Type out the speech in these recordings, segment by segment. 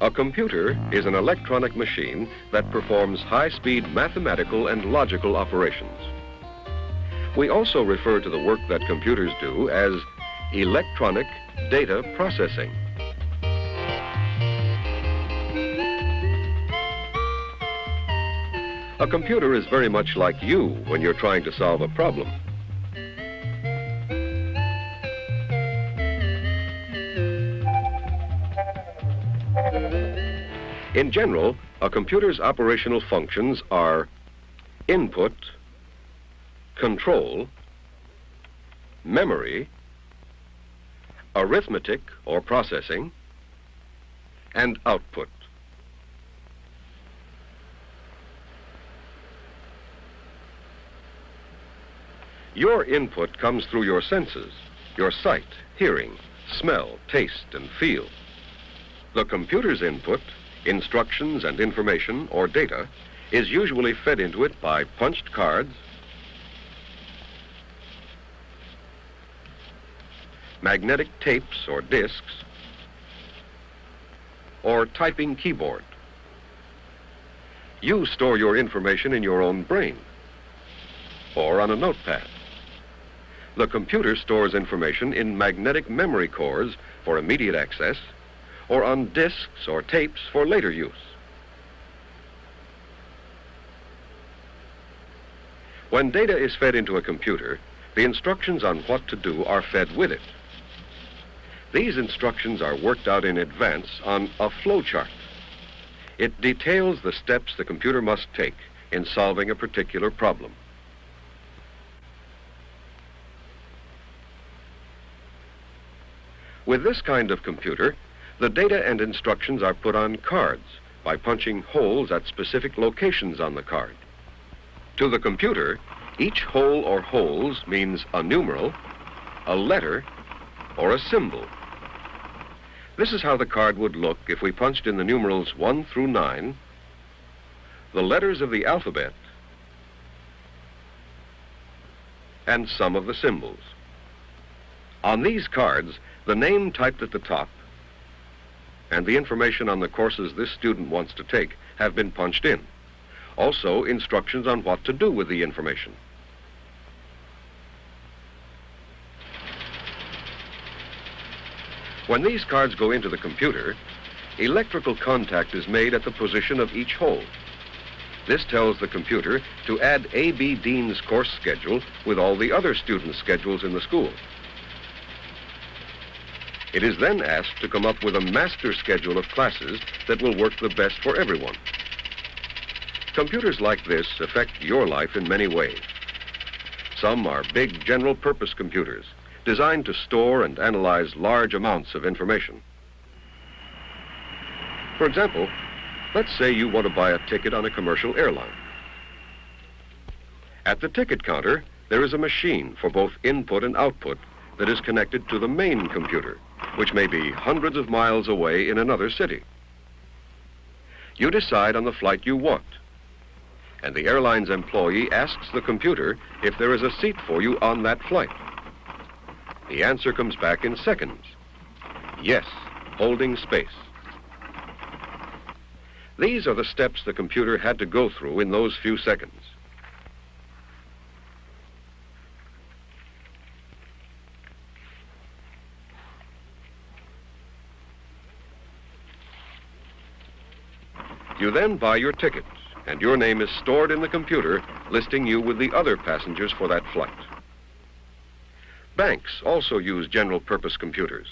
A computer is an electronic machine that performs high-speed mathematical and logical operations. We also refer to the work that computers do as electronic data processing. A computer is very much like you when you're trying to solve a problem. In general, a computer's operational functions are input, control, memory, arithmetic or processing, and output. Your input comes through your senses, your sight, hearing, smell, taste, and feel. The computer's input, instructions and information or data, is usually fed into it by punched cards, magnetic tapes or discs, or typing keyboard. You store your information in your own brain or on a notepad. The computer stores information in magnetic memory cores for immediate access or on discs or tapes for later use. When data is fed into a computer, the instructions on what to do are fed with it. These instructions are worked out in advance on a flowchart. It details the steps the computer must take in solving a particular problem. With this kind of computer, the data and instructions are put on cards by punching holes at specific locations on the card. To the computer, each hole or holes means a numeral, a letter, or a symbol. This is how the card would look if we punched in the numerals 1 through 9, the letters of the alphabet, and some of the symbols. On these cards, the name typed at the top and the information on the courses this student wants to take have been punched in. Also, instructions on what to do with the information. When these cards go into the computer, electrical contact is made at the position of each hole. This tells the computer to add A.B. Dean's course schedule with all the other students' schedules in the school. It is then asked to come up with a master schedule of classes that will work the best for everyone. Computers like this affect your life in many ways. Some are big general-purpose computers designed to store and analyze large amounts of information. For example, let's say you want to buy a ticket on a commercial airline. At the ticket counter, there is a machine for both input and output that is connected to the main computer, which may be hundreds of miles away in another city. You decide on the flight you want, and the airline's employee asks the computer if there is a seat for you on that flight. The answer comes back in seconds. Yes, holding space. These are the steps the computer had to go through in those few seconds. You then buy your ticket, and your name is stored in the computer, listing you with the other passengers for that flight. Banks also use general-purpose computers.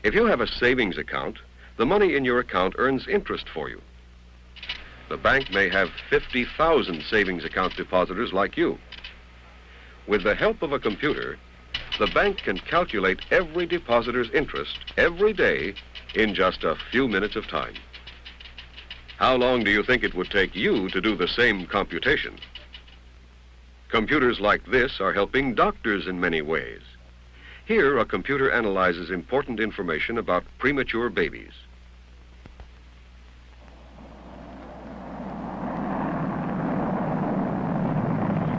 If you have a savings account, the money in your account earns interest for you. The bank may have 50,000 savings account depositors like you. With the help of a computer, the bank can calculate every depositor's interest every day in just a few minutes of time. How long do you think it would take you to do the same computation? Computers like this are helping doctors in many ways. Here, a computer analyzes important information about premature babies.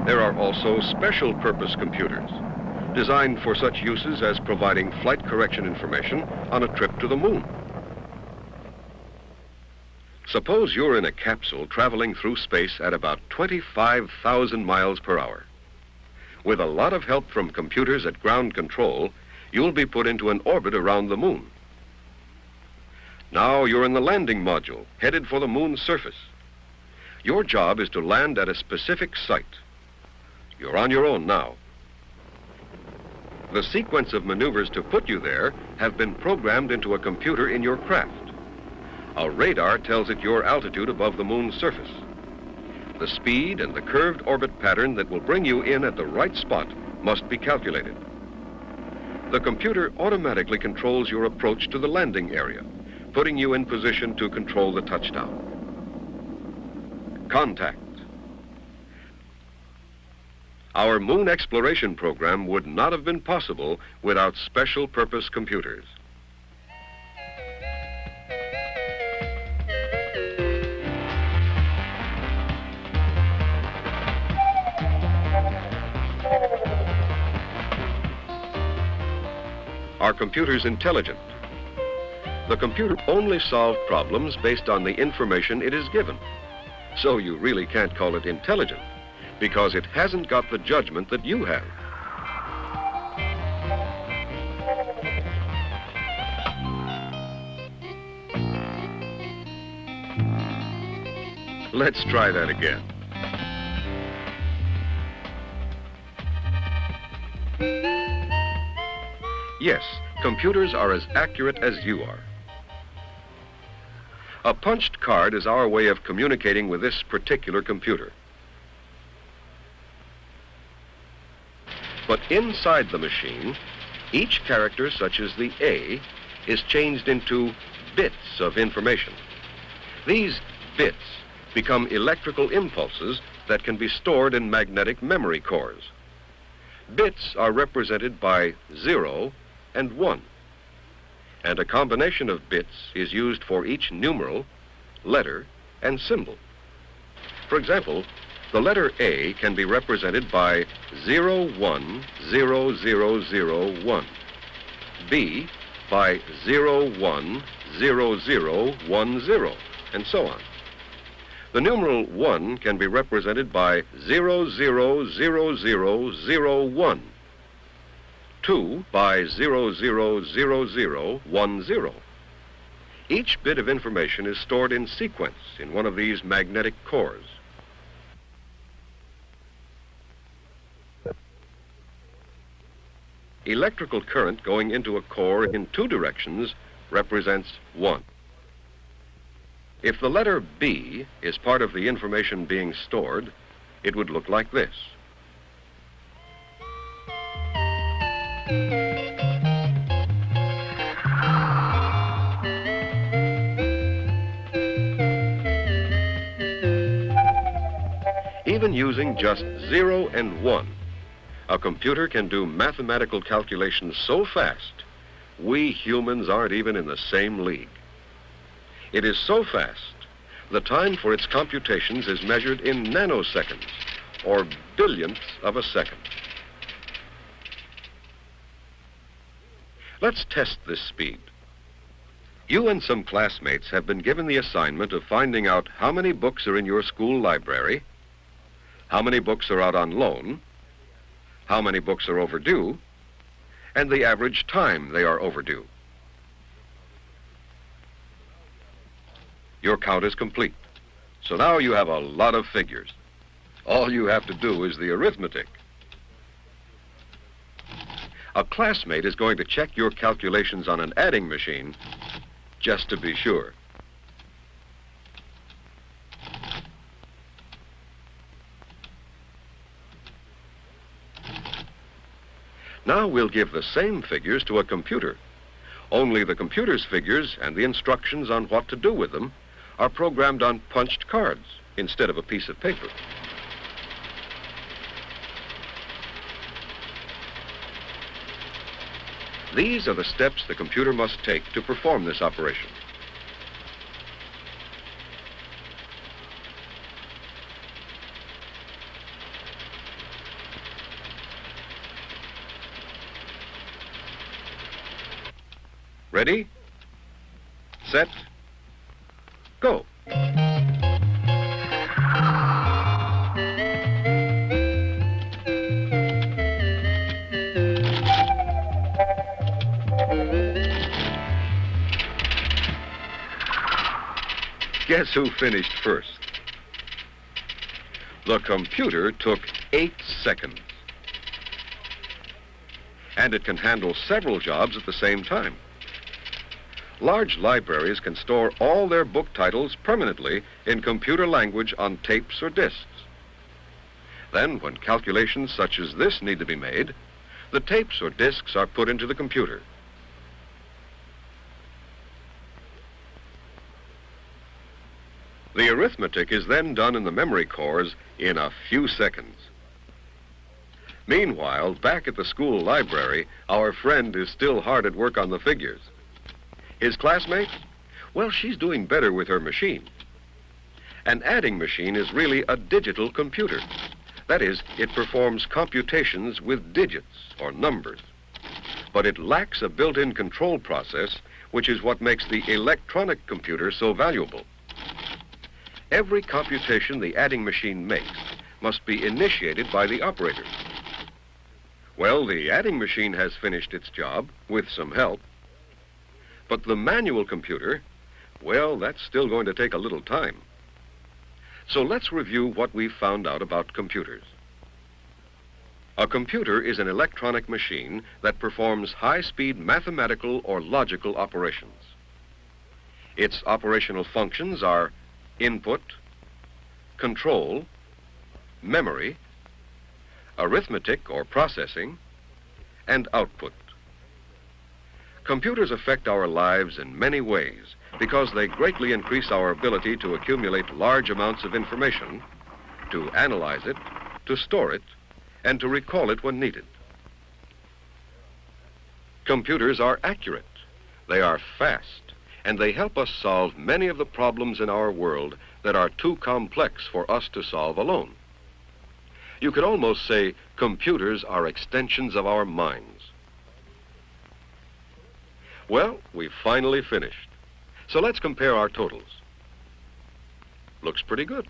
There are also special purpose computers, designed for such uses as providing flight correction information on a trip to the moon. Suppose you're in a capsule traveling through space at about 25,000 miles per hour. With a lot of help from computers at ground control, you'll be put into an orbit around the moon. Now you're in the landing module, headed for the moon's surface. Your job is to land at a specific site. You're on your own now. The sequence of maneuvers to put you there have been programmed into a computer in your craft. A radar tells it your altitude above the moon's surface. The speed and the curved orbit pattern that will bring you in at the right spot must be calculated. The computer automatically controls your approach to the landing area, putting you in position to control the touchdown. Contact. Our moon exploration program would not have been possible without special purpose computers. Are computers intelligent? The computer only solves problems based on the information it is given. So you really can't call it intelligent, because it hasn't got the judgment that you have. Let's try that again. Yes, computers are as accurate as you are. A punched card is our way of communicating with this particular computer. But inside the machine, each character, such as the A, is changed into bits of information. These bits become electrical impulses that can be stored in magnetic memory cores. Bits are represented by 0 and 1, and a combination of bits is used for each numeral, letter, and symbol. For example, the letter A can be represented by 010001, B by 010010, and so on. The numeral 1 can be represented by 000001, 2 by 000010. Each bit of information is stored in sequence in one of these magnetic cores. Electrical current going into a core in two directions represents 1. If the letter B is part of the information being stored, it would look like this. Even using just 0 and 1, a computer can do mathematical calculations so fast, we humans aren't even in the same league. It is so fast, the time for its computations is measured in nanoseconds, or billionths of a second. Let's test this speed. You and some classmates have been given the assignment of finding out how many books are in your school library, how many books are out on loan, how many books are overdue, and the average time they are overdue. Your count is complete. So now you have a lot of figures. All you have to do is the arithmetic. A classmate is going to check your calculations on an adding machine just to be sure. Now we'll give the same figures to a computer, only the computer's figures and the instructions on what to do with them are programmed on punched cards instead of a piece of paper. These are the steps the computer must take to perform this operation. Ready? Set? Go. Guess who finished first? The computer took 8 seconds. And it can handle several jobs at the same time. Large libraries can store all their book titles permanently in computer language on tapes or disks. Then, when calculations such as this need to be made, the tapes or disks are put into the computer. The arithmetic is then done in the memory cores in a few seconds. Meanwhile, back at the school library, our friend is still hard at work on the figures. His classmate? Well, she's doing better with her machine. An adding machine is really a digital computer. That is, it performs computations with digits or numbers. But it lacks a built-in control process, which is what makes the electronic computer so valuable. Every computation the adding machine makes must be initiated by the operator. Well, the adding machine has finished its job with some help. But the manual computer, well, that's still going to take a little time. So let's review what we've found out about computers. A computer is an electronic machine that performs high-speed mathematical or logical operations. Its operational functions are input, control, memory, arithmetic or processing, and output. Computers affect our lives in many ways because they greatly increase our ability to accumulate large amounts of information, to analyze it, to store it, and to recall it when needed. Computers are accurate, they are fast, and they help us solve many of the problems in our world that are too complex for us to solve alone. You could almost say computers are extensions of our minds. Well, we've finally finished. So let's compare our totals. Looks pretty good.